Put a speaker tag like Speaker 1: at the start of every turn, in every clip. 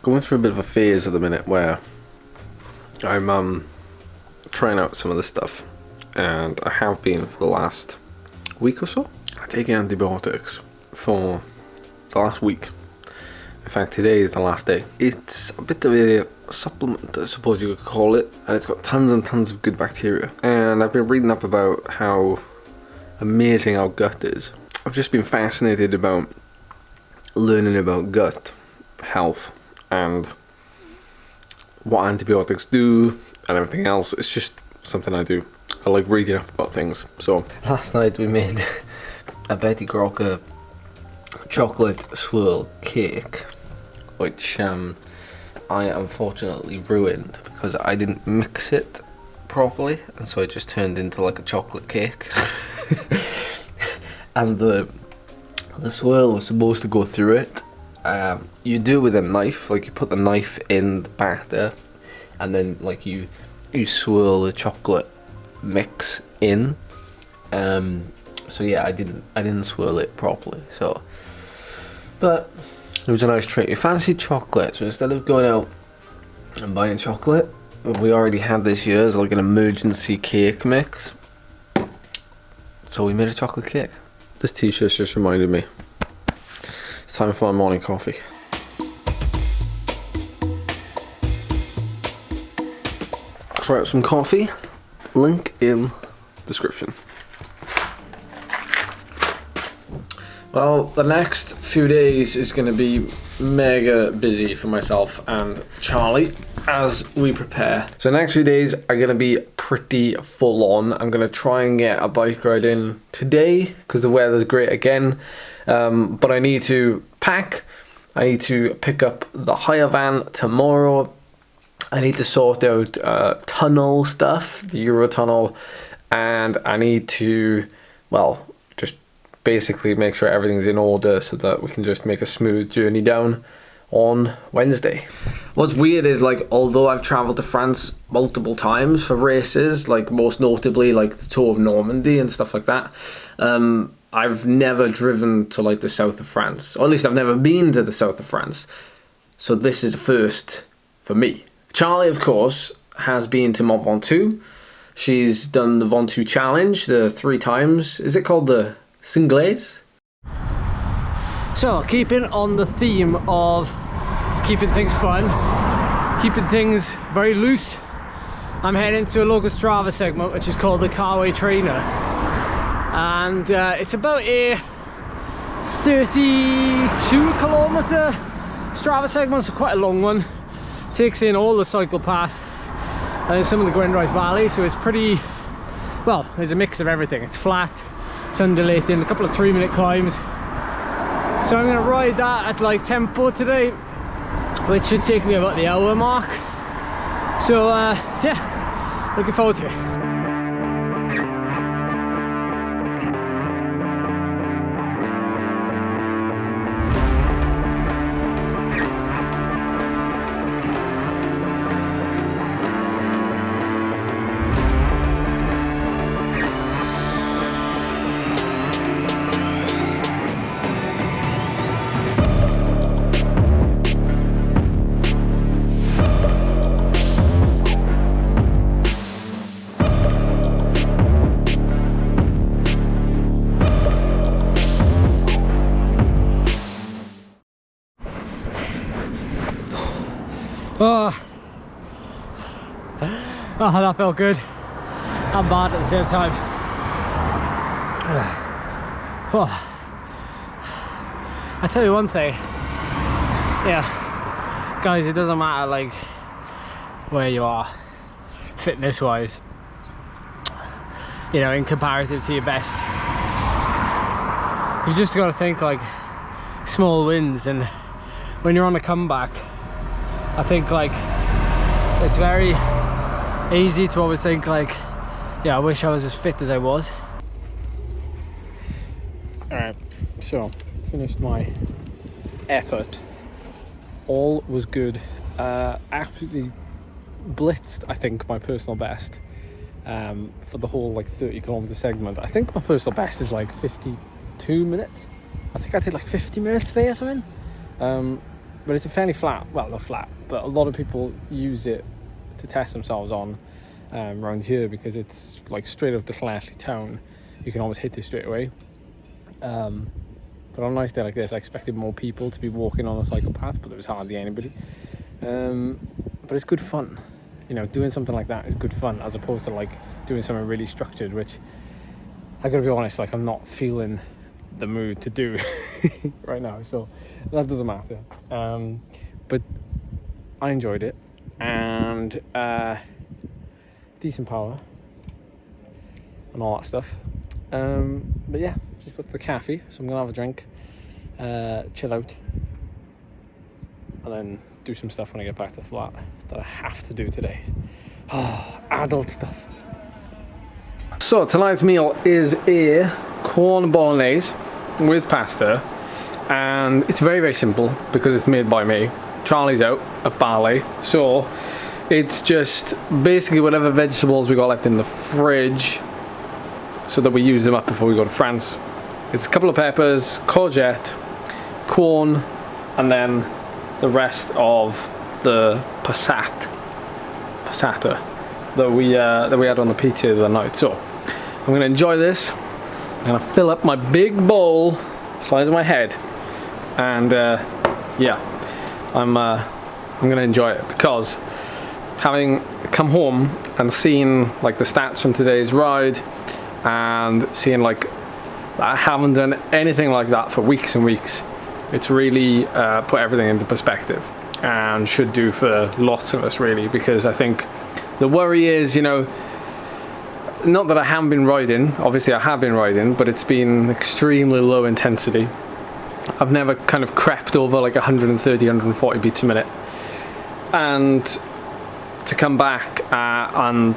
Speaker 1: going through a bit of a phase at the minute where I'm trying out some of this stuff, and I have been for the last week or so. I'm taking antibiotics for the last week. In fact, today is the last day. It's a bit of a supplement, I suppose you could call it, and it's got tons and tons of good bacteria. And I've been reading up about how amazing our gut is. I've just been fascinated about learning about gut health and what antibiotics do and everything else. It's just something I do. I like reading up about things. So last night we made a Betty Crocker chocolate swirl cake, which I unfortunately ruined because I didn't mix it properly, and so it just turned into like a chocolate cake. And the swirl was supposed to go through it. You do it with a knife, like you put the knife in the batter, and then like you swirl the chocolate mix in. So yeah, I didn't swirl it properly. So, but it was a nice treat. We fancied chocolate, so instead of going out and buying chocolate, we already had this year as like an emergency cake mix. So we made a chocolate cake. This t-shirt just reminded me. It's time for my morning coffee. Try out some coffee. Link in description. Well, the next few days is going to be mega busy for myself and Charlie as we prepare. So the next few days are going to be pretty full on. I'm going to try and get a bike ride in today because the weather's great again. But I need to pack. I need to pick up the hire van tomorrow. I need to sort out tunnel stuff, the Eurotunnel, and I need to, well, just basically make sure everything's in order so that we can just make a smooth journey down on Wednesday. What's weird is, like, although I've travelled to France multiple times for races, like most notably like the Tour of Normandy and stuff like that, I've never driven to like the south of France, or at least I've never been to the south of France. So this is a first for me. Charlie, of course, has been to Mont Ventoux. She's done the Ventoux Challenge the 3 times. Is it called the Singlaise? So, keeping on the theme of keeping things fun, keeping things very loose, I'm heading to a local Strava segment which is called the Carway Trainer. And it's about a 32-kilometre Strava segment, so quite a long one. Takes in all the cycle path and some of the Gwyndraith Valley, so it's pretty, well, there's a mix of everything. It's flat, it's undulating, a couple of 3-minute climbs. So I'm going to ride that at like tempo today, which should take me about the hour mark. So yeah, looking forward to it. Oh, that felt good and bad at the same time. Oh. I tell you one thing, yeah, guys, it doesn't matter like where you are fitness wise, you know, in comparative to your best. You've just got to think like small wins, and when you're on a comeback, I think like it's very easy to always think like, yeah, I wish I was as fit as I was. Alright, so finished my effort. All was good. Absolutely blitzed, I think, my personal best for the whole like 30-kilometer segment. I think my personal best is like 52 minutes. I think I did like 50 minutes today or something,
Speaker 2: but it's a fairly flat, well, not flat, but a lot of people use it to test themselves on around here, because it's like straight up the Llanelli town. You can almost hit it straight away. But on a nice day like this, I expected more people to be walking on the cycle path, but there was hardly anybody. But it's good fun, you know, doing something like that is good fun, as opposed to like doing something really structured, which I gotta be honest, like I'm not feeling the mood to do right now, so that doesn't matter. But I enjoyed it, and decent power and all that stuff. But yeah, just got to the cafe, so I'm gonna have a drink, chill out, and then do some stuff when I get back to the flat that I have to do today. Adult stuff. So tonight's meal is a corn bolognese with pasta, and it's very, very simple because it's made by me. Charlie's out at ballet, so it's just basically whatever vegetables we got left in the fridge, so that we use them up before we go to France. It's a couple of peppers, courgette, corn, and then the rest of the passata that we had on the pizza the other night. So I'm gonna enjoy this. I'm gonna fill up my big bowl, size of my head, and yeah, I'm gonna enjoy it, because having come home and seen like the stats from today's ride, and seeing like I haven't done anything like that for weeks and weeks, it's really put everything into perspective, and should do for lots of us really, because I think the worry is, you know, not that I haven't been riding, obviously I have been riding, but it's been extremely low intensity. I've never kind of crept over like 130, 140 beats a minute, and to come back and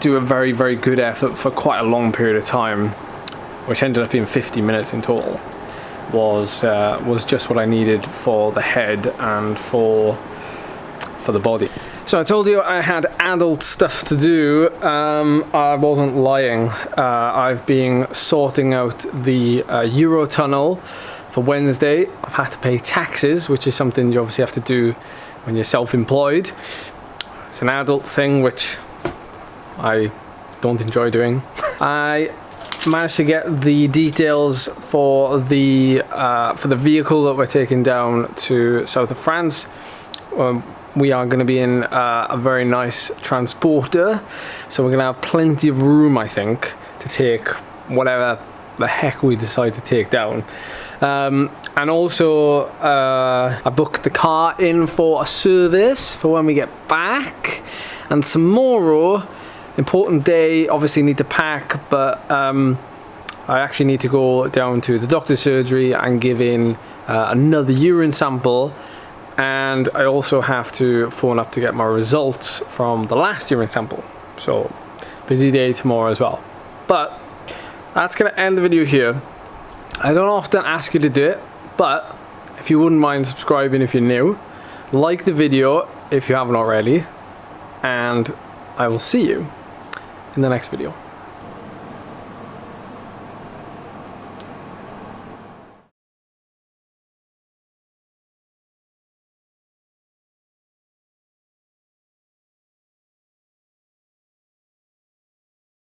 Speaker 2: do a very, very good effort for quite a long period of time, which ended up being 50 minutes in total, was just what I needed for the head and for the body. So I told you I had adult stuff to do. I wasn't lying. I've been sorting out the Eurotunnel for Wednesday. I've had to pay taxes, which is something you obviously have to do when you're self-employed. It's an adult thing, which I don't enjoy doing. I managed to get the details for the vehicle that we're taking down to south of France. We are going to be in a very nice transporter, so we're going to have plenty of room, I think, to take whatever the heck we decide to take down. And also I booked the car in for a service for when we get back, and tomorrow, important day, obviously need to pack, but I actually need to go down to the doctor's surgery and give in another urine sample, and I also have to phone up to get my results from the last urine sample. So busy day tomorrow as well. But that's going to end the video here. I don't often ask you to do it, but if you wouldn't mind subscribing if you're new, like the video if you haven't already, and I will see you in the next video.